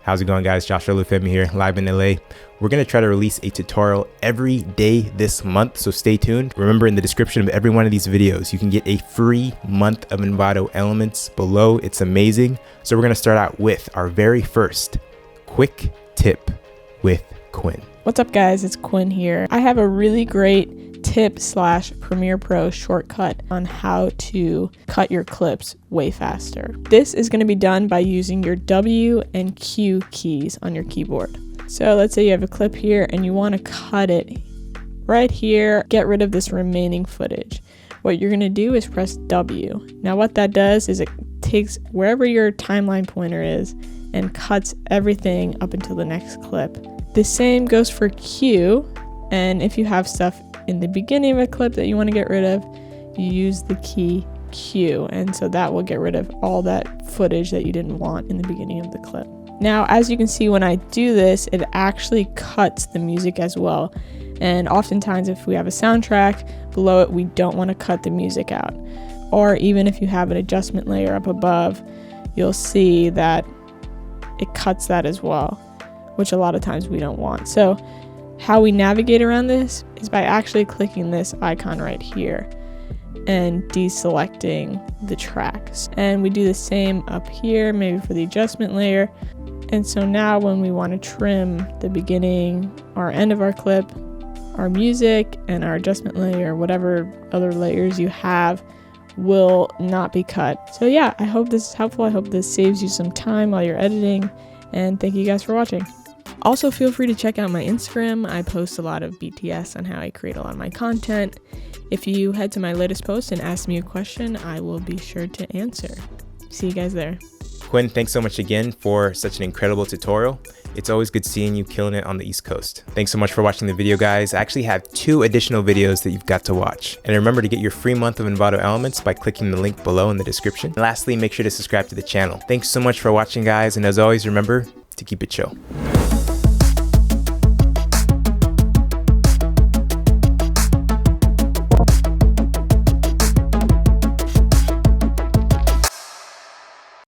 How's it going, guys? Josh Olufemii here, live in LA. We're going to try to release a tutorial every day this month, so stay tuned. Remember, in the description of every one of these videos, you can get a free month of Envato elements below. It's amazing. So we're going to start out with our very first quick tip with Quinn. What's up, guys? It's Quinn here. I have a really great tip / Premiere Pro shortcut on how to cut your clips way faster. This is going to be done by using your W and Q keys on your keyboard. So let's say you have a clip here and you want to cut it right here, get rid of this remaining footage. What you're going to do is press W. Now what that does is it takes wherever your timeline pointer is and cuts everything up until the next clip. The same goes for Q, and if you have stuff in the beginning of a clip that you want to get rid of, you use the key Q, and so that will get rid of all that footage that you didn't want in the beginning of the clip. Now, as you can see, when I do this, it actually cuts the music as well, and oftentimes if we have a soundtrack below it, we don't want to cut the music out. Or even if you have an adjustment layer up above, you'll see that it cuts that as well, which a lot of times we don't want. So how we navigate around this is by actually clicking this icon right here and deselecting the tracks. And we do the same up here, maybe for the adjustment layer. And so now when we want to trim the beginning or end of our clip, our music and our adjustment layer, whatever other layers you have, will not be cut. So yeah, I hope this is helpful. I hope this saves you some time while you're editing, and thank you guys for watching. Also, feel free to check out my Instagram. I post a lot of BTS on how I create a lot of my content. If you head to my latest post and ask me a question, I will be sure to answer. See you guys there. Quinn, thanks so much again for such an incredible tutorial. It's always good seeing you killing it on the East Coast. Thanks so much for watching the video, guys. I actually have 2 additional videos that you've got to watch. And remember to get your free month of Envato elements by clicking the link below in the description. And lastly, make sure to subscribe to the channel. Thanks so much for watching, guys. And as always, remember to keep it chill.